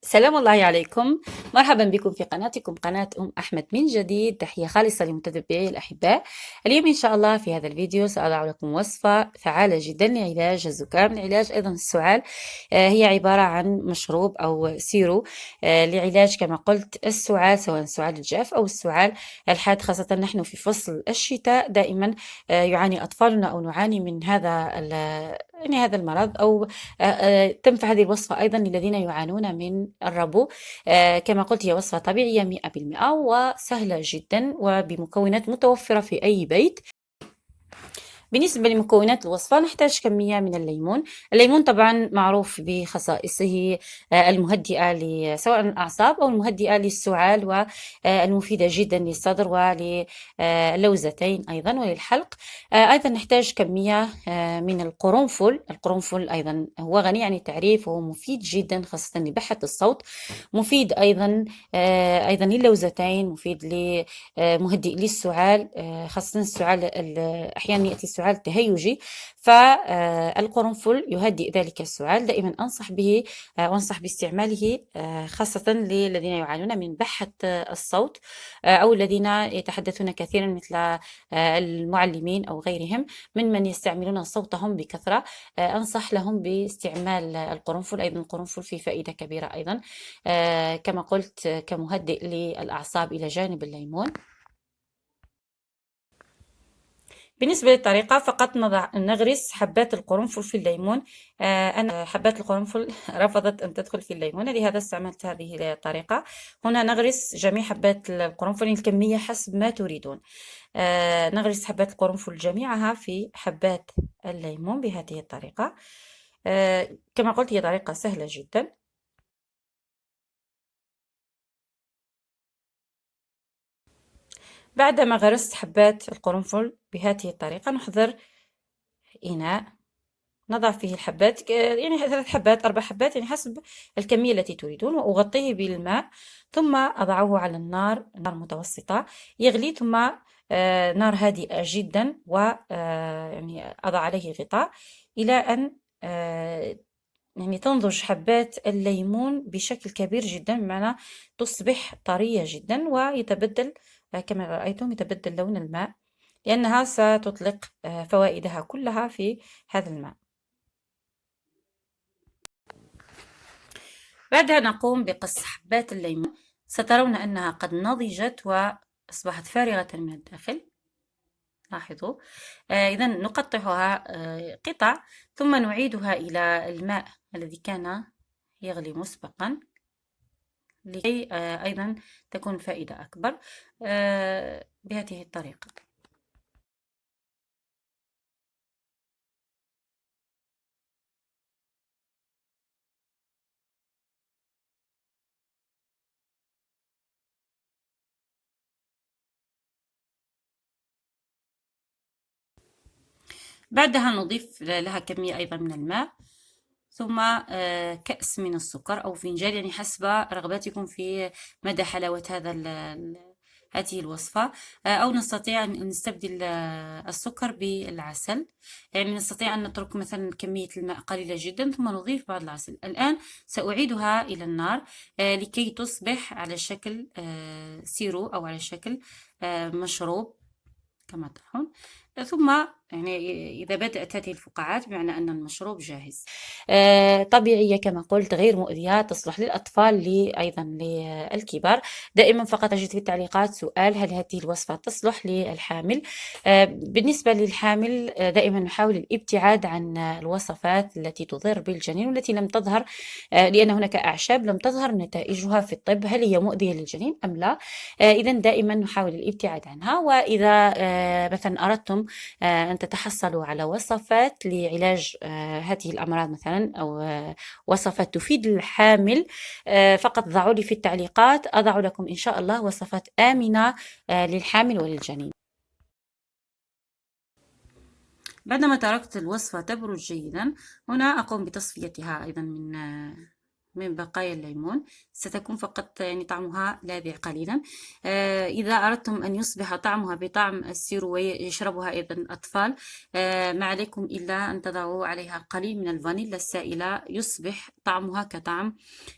سلام الله عليكم. مرحبا بكم في قناتكم قناة أحمد من جديد. تحية خالصة لمتتبعي الأحباء. اليوم إن شاء الله في هذا الفيديو سأضع لكم وصفة فعالة جدا لعلاج الزكام، لعلاج أيضا السعال. هي عبارة عن مشروب أو سيرو لعلاج كما قلت السعال، سواء السعال الجاف أو السعال الحاد. خاصة نحن في فصل الشتاء دائما يعاني أطفالنا أو نعاني من يعني هذا المرض، أو تنفع هذه الوصفة أيضا للذين يعانون من الربو. كما قلت هي وصفة طبيعية 100% وسهلة جدا وبمكونات متوفرة في أي بيت. بالنسبة لمكونات الوصفة نحتاج كمية من الليمون. الليمون طبعا معروف بخصائصه المهدئة سواء الأعصاب أو المهدئة للسعال، والمفيدة جدا للصدر وللوزتين أيضا وللحلق. أيضا نحتاج كمية من القرنفل. القرنفل أيضا هو غني عن التعريف وهو مفيد جدا خاصة لبحة الصوت، مفيد أيضا للوزتين، مفيد مهدئ للسعال، خاصة السعال أحيانا يأتي السعال التهيجي، فالقرنفل يهدئ ذلك السعال. دائما أنصح به وأنصح باستعماله خاصة للذين يعانون من بحة الصوت أو الذين يتحدثون كثيرا مثل المعلمين أو غيرهم من يستعملون صوتهم بكثرة. أنصح لهم باستعمال القرنفل. أيضا القرنفل فيه فائدة كبيرة أيضا كما قلت كمهدئ للأعصاب إلى جانب الليمون. بالنسبة للطريقة فقط نغرس حبات القرنفل في الليمون. أنا حبات القرنفل رفضت أن تدخل في الليمون، لهذا استعملت هذه الطريقة. هنا نغرس جميع حبات القرنفل، الكمية حسب ما تريدون. نغرس حبات القرنفل جميعها في حبات الليمون بهذه الطريقة. كما قلت هي طريقة سهلة جدا. بعدما غرست حبات القرنفل بهذه الطريقة نحضر إناء نضع فيه الحبات، يعني 3 حبات 4 حبات، يعني حسب الكمية التي تريدون، وأغطيه بالماء. ثم أضعه على نار متوسطة يغلي، ثم نار هادئة جدا، يعني أضع عليه غطاء إلى أن يعني تنضج حبات الليمون بشكل كبير جدا، بمعنى تصبح طرية جدا ويتبدل كما رأيتم يتبدل لون الماء، لأنها ستطلق فوائدها كلها في هذا الماء. بعدها نقوم بقص حبات الليمون. سترون أنها قد نضجت وأصبحت فارغة من الداخل. لاحظوا. إذا نقطعها قطع، ثم نعيدها إلى الماء الذي كان يغلي مسبقا لكي أيضا تكون فائدة أكبر بهذه الطريقة. بعدها نضيف لها كمية أيضا من الماء، ثم كأس من السكر أو فنجان، يعني حسب رغبتكم في مدى حلاوة هذه الوصفة. أو نستطيع أن نستبدل السكر بالعسل، يعني نستطيع أن نترك مثلا كمية الماء قليلة جدا ثم نضيف بعض العسل. الآن سأعيدها إلى النار لكي تصبح على شكل سيرو أو على شكل مشروب كما ترون. ثم يعني إذا بدأت هذه الفقاعات بمعنى أن المشروب جاهز. طبيعية كما قلت، غير مؤذية، تصلح للأطفال أيضا للكبار. دائما فقط أجد في التعليقات سؤال: هل هذه الوصفة تصلح للحامل؟ بالنسبة للحامل دائما نحاول الابتعاد عن الوصفات التي تضر بالجنين والتي لم تظهر، لأن هناك أعشاب لم تظهر نتائجها في الطب هل هي مؤذية للجنين أم لا. إذا دائما نحاول الابتعاد عنها. وإذا مثلا أردتم أن تتحصلوا على وصفات لعلاج هذه الأمراض مثلا، أو وصفات تفيد الحامل، فقط ضعوا لي في التعليقات، أضع لكم إن شاء الله وصفات آمنة للحامل وللجنين. بعدما تركت الوصفة تبرد جيدا، هنا أقوم بتصفيتها أيضا من بقايا الليمون، ستكون فقط يعني طعمها لاذع قليلا. إذا أردتم أن يصبح طعمها بطعم السيرو ويشربها أيضا الأطفال، ما عليكم إلا أن تضعوا عليها قليل من الفانيلا السائلة، يصبح طعمها كطعم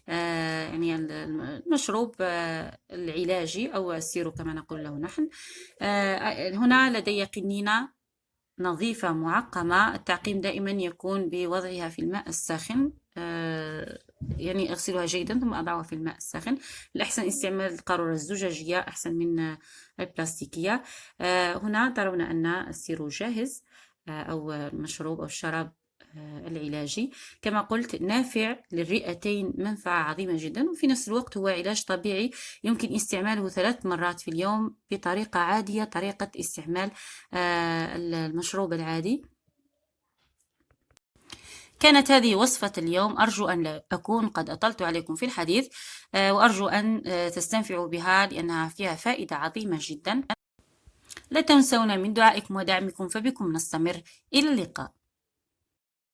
يعني المشروب العلاجي أو السيرو كما نقول له نحن. هنا لدي قنينة نظيفة معقمة. التعقيم دائما يكون بوضعها في الماء الساخن، يعني أغسلها جيدا ثم أضعها في الماء الساخن. الأحسن استعمال القارورة الزجاجية أحسن من البلاستيكية. هنا ترون أن السيرو جاهز، أو المشروب أو الشراب العلاجي. كما قلت نافع للرئتين، منفعة عظيمة جدا، وفي نفس الوقت هو علاج طبيعي يمكن استعماله 3 مرات في اليوم بطريقة عادية، طريقة استعمال المشروب العادي. كانت هذه وصفة اليوم، أرجو أن لا أكون قد أطلت عليكم في الحديث، وأرجو أن تستنفعوا بها لأنها فيها فائدة عظيمة جدا. لا تنسونا من دعائكم ودعمكم، فبكم نستمر. إلى اللقاء.